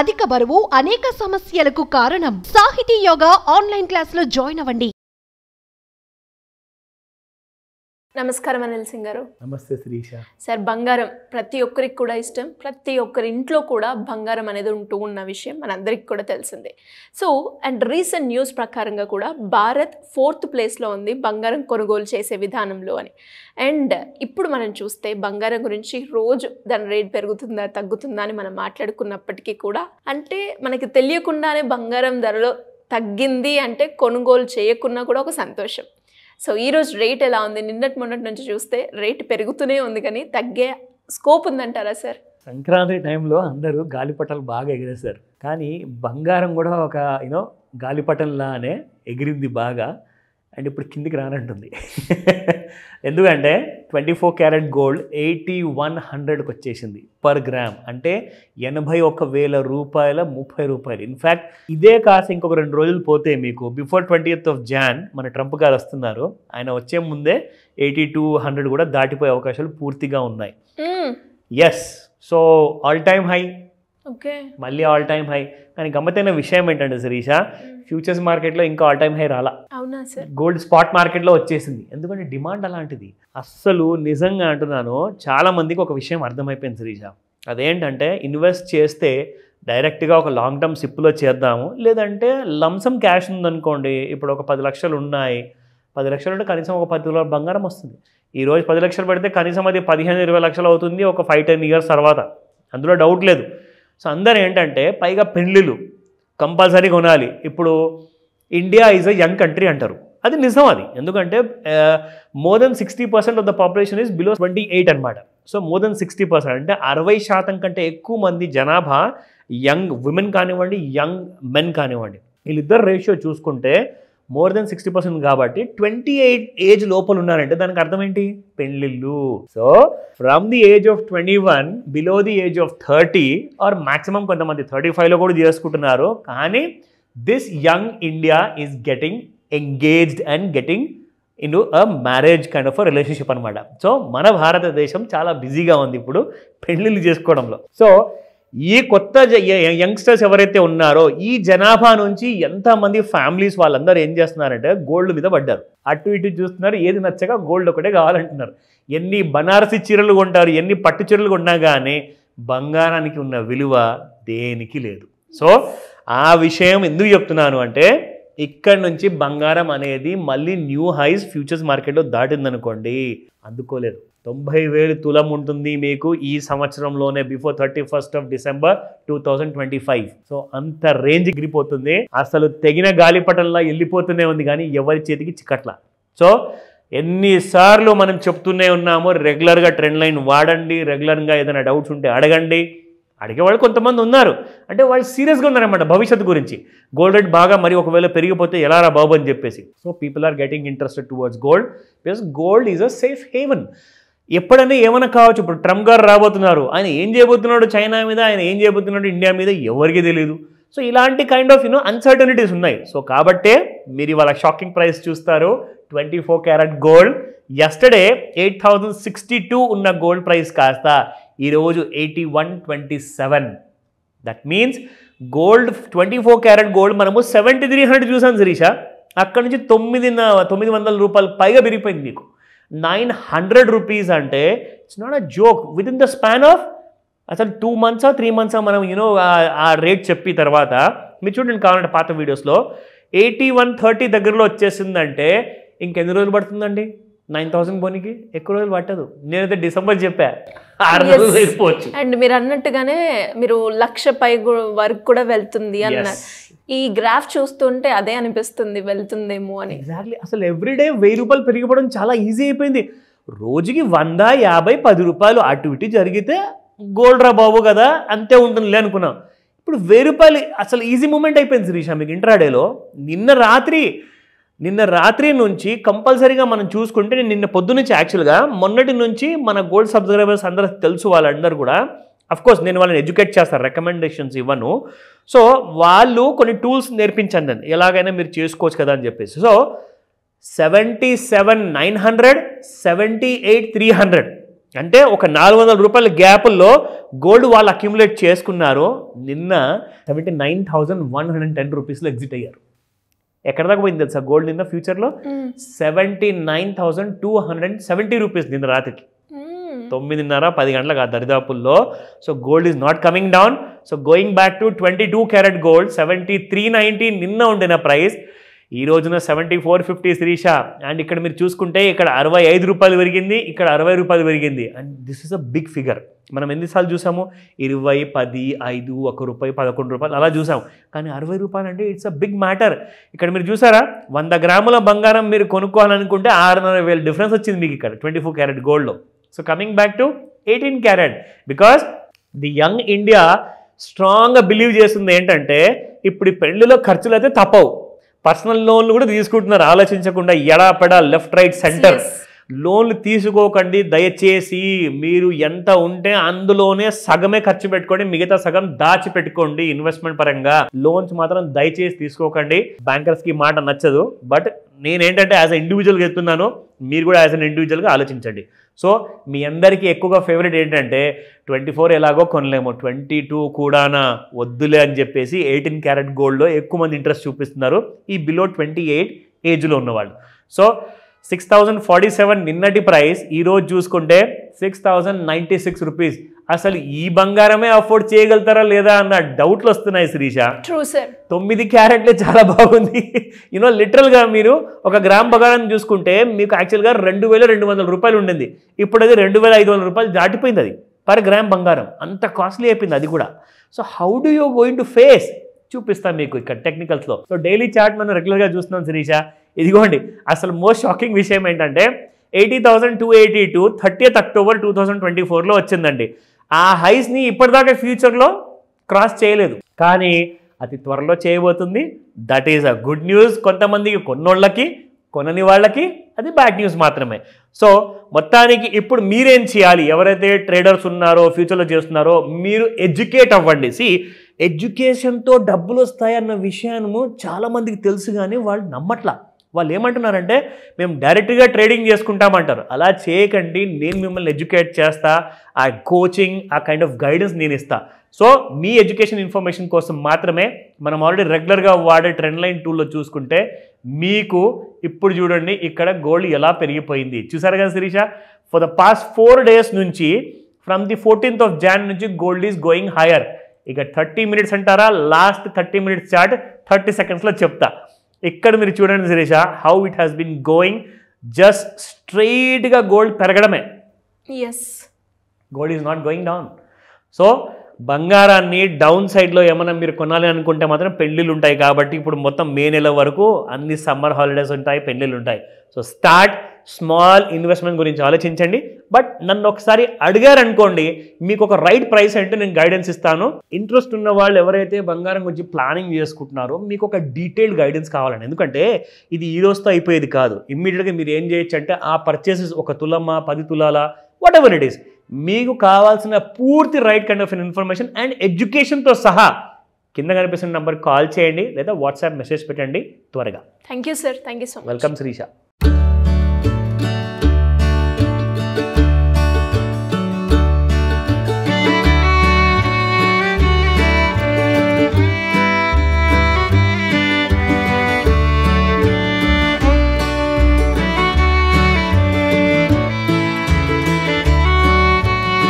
అధిక బరువు అనేక సమస్యలకు కారణం. సాహితీ యోగా ఆన్లైన్ క్లాసులో జాయిన్ అవ్వండి. నమస్కారం అనిల్ సింగ్ గారు. నమస్తే శ్రీష. సార్, బంగారం ప్రతి ఒక్కరికి కూడా ఇష్టం. ప్రతి ఒక్కరి ఇంట్లో కూడా బంగారం అనేది ఉంటూ ఉన్న విషయం మనందరికీ కూడా తెలిసిందే. సో అండ్ రీసెంట్ న్యూస్ ప్రకారంగా కూడా భారత్ 4th ప్లేస్లో ఉంది బంగారం కొనుగోలు చేసే విధానంలో అని. అండ్ ఇప్పుడు మనం చూస్తే బంగారం గురించి రోజు దాని రేట్ పెరుగుతుందా తగ్గుతుందా అని మనం మాట్లాడుకున్నప్పటికీ కూడా అంటే మనకి తెలియకుండానే బంగారం ధరలో తగ్గింది అంటే కొనుగోలు చేయకున్నా కూడా ఒక సంతోషం. సో ఈరోజు రేట్ ఎలా ఉంది? నిన్నటి మొన్నటి నుంచి చూస్తే రేటు పెరుగుతూనే ఉంది, కానీ తగ్గే స్కోప్ ఉందంటారా సార్? సంక్రాంతి టైంలో అందరూ గాలిపటాలు బాగా ఎగిరేశారు, కానీ బంగారం కూడా ఒక గాలిపటంలానే ఎగిరింది బాగా. అండ్ ఇప్పుడు కిందికి రానంటుంది. ఎందుకంటే 24 క్యారెట్ గోల్డ్ 8100కి వచ్చేసింది పర్ గ్రామ్, అంటే 81,000 రూపాయల 30 రూపాయలు. ఇన్ఫ్యాక్ట్ ఇదే కాస్త ఇంకొక 2 రోజులు పోతే మీకు బిఫోర్ 20th of Jan మన ట్రంప్ గారు వస్తున్నారు, ఆయన వచ్చే ముందే 8200 కూడా దాటిపోయే అవకాశాలు పూర్తిగా ఉన్నాయి. Yes, so all time high. Okay, మళ్ళీ ఆల్ టైమ్ హై. కానీ గమ్మతైన విషయం ఏంటంటే శిరీష, ఫ్యూచర్స్ మార్కెట్లో ఇంకా ఆల్ టైమ్ హై రాలా. అవునా సార్? గోల్డ్ స్పాట్ మార్కెట్లో వచ్చేసింది, ఎందుకంటే డిమాండ్ అలాంటిది. అస్సలు నిజంగా అంటున్నాను, చాలా మందికి ఒక విషయం అర్థమైపోయింది శిరీష. అదేంటంటే ఇన్వెస్ట్ చేస్తే డైరెక్ట్గా ఒక లాంగ్ టర్మ్ సిప్లో చేద్దాము, లేదంటే లంసమ్ క్యాష్ ఉందనుకోండి. ఇప్పుడు ఒక 10 లక్షలు ఉన్నాయి, 10 లక్షలు ఉంటే కనీసం ఒక 10 తులాల బంగారం వస్తుంది. ఈరోజు 10 లక్షలు పెడితే కనీసం అది 15-20 లక్షలు అవుతుంది ఒక 5-10 ఇయర్స్ తర్వాత, అందులో డౌట్ లేదు. సో అందరూ ఏంటంటే పైగా పెళ్ళిళ్ళు కంపల్సరీ కొనాలి. ఇప్పుడు India is a young country అంటారు, అది నిజం. అది ఎందుకంటే more than 60% of the population is below 28 అనమాట. సో మోర్ దెన్ 60% అంటే 60% కంటే ఎక్కువ మంది జనాభా యంగ్ విమెన్ కానివ్వండి, యంగ్ మెన్ కానివ్వండి, వీళ్ళిద్దరు రేషియో చూసుకుంటే మోర్ దెన్ 60% కాబట్టి 28 ఏజ్ లోపల ఉన్నారంటే దానికి అర్థం ఏంటి? పెళ్ళిళ్ళు. So from the age of 21 below the age of 30 or maximum కొంతమంది 35లో కూడా చేసుకుంటున్నారు. కానీ this young India is getting engaged and getting in a marriage kind of a relationship అనమాట. సో మన భారతదేశం చాలా బిజీగా ఉంది ఇప్పుడు పెళ్ళిళ్ళు చేసుకోవడంలో. సో ఈ కొత్త యంగ్స్టర్స్ ఎవరైతే ఉన్నారో ఈ జనాభా నుంచి ఎంతమంది ఫ్యామిలీస్ వాళ్ళందరూ ఏం చేస్తున్నారంటే గోల్డ్ మీద పడ్డారు. అటు ఇటు చూస్తున్నారు, ఏది నచ్చగా గోల్డ్ ఒకటే కావాలంటున్నారు. ఎన్ని బనారసి చీరలు కొంటారు, ఎన్ని పట్టు చీరలు కొన్నా కానీ బంగారానికి ఉన్న విలువ దేనికి లేదు. సో ఆ విషయం ఎందుకు చెప్తున్నాను అంటే ఇక్కడ నుంచి బంగారం అనేది మళ్ళీ న్యూ హైస్ ఫ్యూచర్స్ మార్కెట్లో దాటిందనుకోండి, అందుకోలేదు. 90,000 తులం ఉంటుంది మీకు ఈ సంవత్సరంలోనే before 31st of December 2025. So అంత రేంజ్ ఎగిరిపోతుంది. అసలు తెగిన గాలిపటంలా వెళ్ళిపోతూనే ఉంది, కానీ ఎవరి చేతికి చిక్కట్లా. సో ఎన్నిసార్లు మనం చెప్తూనే ఉన్నాము, రెగ్యులర్గా ట్రెండ్ లైన్ వాడండి, రెగ్యులర్గా ఏదైనా డౌట్స్ ఉంటే అడగండి. అడిగేవాళ్ళు కొంతమంది ఉన్నారు, అంటే వాళ్ళు సీరియస్గా ఉన్నారన్నమాట భవిష్యత్తు గురించి. గోల్డ్ రేట్ బాగా మరి ఒకవేళ పెరిగిపోతే ఎలా రా బాబు అని చెప్పేసి. So people are getting interested towards gold because gold is a safe haven. ఎప్పుడైనా ఏమైనా కావచ్చు. ఇప్పుడు ట్రంప్ గారు రాబోతున్నారు, ఆయన ఏం చేయబోతున్నాడు చైనా మీద, ఆయన ఏం చేయబోతున్నాడు ఇండియా మీద ఎవరికి తెలియదు. సో ఇలాంటి కైండ్ ఆఫ్ అన్సర్టనిటీస్ ఉన్నాయి. సో కాబట్టే మీరు ఇవాళ షాకింగ్ ప్రైస్ చూస్తారు. 24 క్యారెట్ గోల్డ్ ఎస్టర్డే 8,062 ఉన్న గోల్డ్ ప్రైస్ కాస్త ఈరోజు 8127. That means gold 24 carat gold మనము 7,300 చూసాం శిరీష. అక్కడ నుంచి 900 రూపాయలు పైగా పెరిగిపోయింది మీకు. 900 రూపీస్ అంటే it's not a joke. With in the span of అసలు 2 months 3 months మనం ఆ రేట్ చెప్పి తర్వాత మీరు చూడండి కావాలంటే పాత వీడియోస్లో 8130 దగ్గరలో వచ్చేసిందంటే ఇంకెన్ని రోజులు పడుతుందండి? 9,000 పోనీకి ఎక్కువ రోజులు పట్టదు. నేనైతే డిసెంబర్ చెప్పా, 6 రోజులు అయిపోవచ్చు. అండ్ మీరు అన్నట్టుగానే మీరు 1,00,000 పై వరకు కూడా వెళ్తుంది అన్నారు. ఈ గ్రాఫ్ చూస్తుంటే అదే అనిపిస్తుంది, వెళ్తుందేమో అని. ఎగ్జాక్ట్లీ. అసలు ఎవ్రీడే 1,000 రూపాయలు పెరిగిపోవడం చాలా ఈజీ అయిపోయింది. రోజుకి 100, 50, 10 రూపాయలు అటు ఇటు జరిగితే గోల్డ్ రా బాబు కదా అంతే ఉంటుందిలే అనుకున్నాం. ఇప్పుడు 1,000 రూపాయలు అసలు ఈజీ మూమెంట్ అయిపోయింది శిరీష మీకు ఇంట్రాడేలో. నిన్న రాత్రి నుంచి కంపల్సరీగా మనం చూసుకుంటే, నేను నిన్న పొద్దు నుంచి యాక్చువల్గా మొన్నటి నుంచి మన గోల్డ్ సబ్స్క్రైబర్స్ అందరూ తెలుసు, వాళ్ళందరూ కూడా అఫ్కోర్స్ నేను వాళ్ళని ఎడ్యుకేట్ చేస్తాను, రికమెండేషన్స్ ఇవ్వను. సో వాళ్ళు కొన్ని టూల్స్ నేర్పించండి నన్ను, ఎలాగైనా మీరు చేసుకోవచ్చు కదా అని చెప్పేసి. సో 77,900, 78,300 అంటే ఒక 400 రూపాయల గ్యాపుల్లో గోల్డ్ వాళ్ళు అక్యుములేట్ చేసుకున్నారు. నిన్న 79,110 రూపీస్లో ఎగ్జిట్ అయ్యారు. ఎక్కడ దాకా పోయింది తెలుసా గోల్డ్ నిన్న ఫ్యూచర్లో? 79,270 రూపీస్ నిన్న రాత్రికి. 9:30-10 గంటలకు ఆ దరిదాపుల్లో. So gold is not coming down. So going back to 22 carat gold 7390 నిన్న ఉండిన ప్రైస్, ఈ రోజున 7450 శ్రీష. అండ్ ఇక్కడ మీరు చూసుకుంటే ఇక్కడ 65 రూపాయలు పెరిగింది, ఇక్కడ 60 రూపాయలు పెరిగింది. And this is a big figure. మనం ఎన్నిసార్లు చూసాము? 20, 10, 5, 1 రూపాయి, 11 రూపాయలు అలా చూసాము. కానీ 60 రూపాయలు అంటే ఇట్స్ అ బిగ్ మ్యాటర్. ఇక్కడ మీరు చూసారా 100 గ్రాముల బంగారం మీరు కొనుక్కోవాలనుకుంటే 6,500 డిఫరెన్స్ వచ్చింది మీకు ఇక్కడ 24 క్యారెట్ గోల్డ్లో. So coming back to 18 carrot, because the young India స్ట్రాంగ్గా బిలీవ్ చేస్తుంది ఏంటంటే ఇప్పుడు ఈ పెళ్లిలో ఖర్చులు అయితే తప్పవు. పర్సనల్ లోన్లు కూడా తీసుకుంటున్నారు ఆలోచించకుండా, ఎడాపెడా లెఫ్ట్ రైట్ సెంటర్. లోన్లు తీసుకోకండి దయచేసి. మీరు ఎంత ఉంటే అందులోనే సగమే ఖర్చు పెట్టుకోండి, మిగతా సగం దాచిపెట్టుకోండి ఇన్వెస్ట్మెంట్ పరంగా. లోన్స్ మాత్రం దయచేసి తీసుకోకండి. బ్యాంకర్స్కి మాట నచ్చదు. బట్ నేనేంటంటే యాజ్ అ ఇండివిజువల్గా చెప్తున్నాను, మీరు కూడా యాజ్ అన్ ఇండివిజువల్గా ఆలోచించండి. సో మీ అందరికీ ఎక్కువగా ఫేవరెట్ ఏంటంటే 24 ఎలాగో కొనలేము, 22 కూడానా వద్దులే అని చెప్పేసి 18 క్యారెట్ గోల్డ్లో ఎక్కువ మంది ఇంట్రెస్ట్ చూపిస్తున్నారు ఈ బిలో 28 ఏజ్లో ఉన్నవాళ్ళు. సో 6,047 నిన్నటి ప్రైస్, ఈరోజు చూసుకుంటే 6,096 రూపీస్. అసలు ఈ బంగారమే అఫోర్డ్ చేయగలుగుతారా లేదా అన్న డౌట్లు వస్తున్నాయి శ్రీష. True sir. 9 క్యారెట్లే చాలా బాగుంది. యూనో లిటరల్గా మీరు ఒక గ్రామ్ బంగారం చూసుకుంటే మీకు యాక్చువల్గా 2,200 రూపాయలు ఉండింది. ఇప్పుడు అది 2,500 రూపాయలు దాటిపోయింది అది పర్ గ్రామ్ బంగారం. అంత కాస్ట్లీ అయిపోయింది అది కూడా. So how do you going to face? చూపిస్తాను మీకు ఇక్కడ టెక్నికల్స్లో. సో డైలీ చార్ట్ మనం రెగ్యులర్గా చూస్తున్నాం శ్రీష. ఇదిగోండి అసలు మోస్ట్ షాకింగ్ విషయం ఏంటంటే 80,282 30th October 2024లో వచ్చిందండి. ఆ హైస్ని ఇప్పటిదాకా ఫ్యూచర్లో క్రాస్ చేయలేదు, కానీ అతి త్వరలో చేయబోతుంది. That is a good news. కొంతమందికి, కొన్నోళ్ళకి, కొనని వాళ్ళకి అది బ్యాడ్ న్యూస్ మాత్రమే. సో మొత్తానికి ఇప్పుడు మీరేం చేయాలి? ఎవరైతే ట్రేడర్స్ ఉన్నారో, ఫ్యూచర్లో చేస్తున్నారో, మీరు ఎడ్యుకేట్ అవ్వండి. ఎడ్యుకేషన్తో డబ్బులు వస్తాయన్న విషయము చాలామందికి తెలుసు, కానీ వాళ్ళు నమ్మట్లా. వాళ్ళు ఏమంటున్నారంటే మేము డైరెక్ట్గా ట్రేడింగ్ చేసుకుంటామంటారు. అలా చేయకండి, నేను మిమ్మల్ని ఎడ్యుకేట్ చేస్తా. ఆ కోచింగ్, ఆ కైండ్ ఆఫ్ గైడెన్స్ నేను ఇస్తా. సో మీ ఎడ్యుకేషన్ ఇన్ఫర్మేషన్ కోసం మాత్రమే మనం ఆల్రెడీ రెగ్యులర్గా వాడే ట్రెండ్ లైన్ టూల్లో చూసుకుంటే మీకు ఇప్పుడు చూడండి ఇక్కడ గోల్డ్ ఎలా పెరిగిపోయింది చూసారు కదా Sirisha. For the past 4 days నుంచి from the 14th of Jan నుంచి గోల్డ్ ఈజ్ గోయింగ్ హైయర్. ఇక 30 minutes అంటారా, లాస్ట్ 30 minutes చార్ట్ 30 secondsలో చెప్తా. ఇక్కడ మీరు చూడండి Sirisha, how it has been going. Just స్ట్రైట్గా గోల్డ్ పెరగడమే. Gold is not going down. So బంగారాన్ని డౌన్ సైడ్లో ఏమైనా మీరు కొనాలి అనుకుంటే మాత్రం పెళ్ళిళ్ళు ఉంటాయి. కాబట్టి ఇప్పుడు మొత్తం మే నెల వరకు అన్ని సమ్మర్ హాలిడేస్ ఉంటాయి, పెళ్ళిళ్ళు ఉంటాయి. సో స్టార్ట్ స్మాల్ ఇన్వెస్ట్మెంట్ గురించి ఆలోచించండి. బట్ నన్ను ఒకసారి అడిగారనుకోండి, మీకు ఒక రైట్ ప్రైస్ అంటే నేను గైడెన్స్ ఇస్తాను. ఇంట్రెస్ట్ ఉన్న వాళ్ళు ఎవరైతే బంగారం గురించి ప్లానింగ్ చేసుకుంటున్నారో మీకు ఒక డీటెయిల్డ్ గైడెన్స్ కావాలండి. ఎందుకంటే ఇది ఈ రోజుతో అయిపోయేది కాదు. ఇమ్మీడియట్గా మీరు ఏం చేయొచ్చు అంటే ఆ పర్చేసెస్ 1 తులమా 10 తులాల వాట్ ఎవర్ ఇట్ ఈస్, మీకు కావాల్సిన పూర్తి right kind of information and ఎడ్యుకేషన్తో సహా కింద కనిపిస్తున్న నెంబర్ కాల్ చేయండి లేదా వాట్సాప్ మెసేజ్ పెట్టండి త్వరగా. Thank you sir. Thank you so much. Welcome Srisha.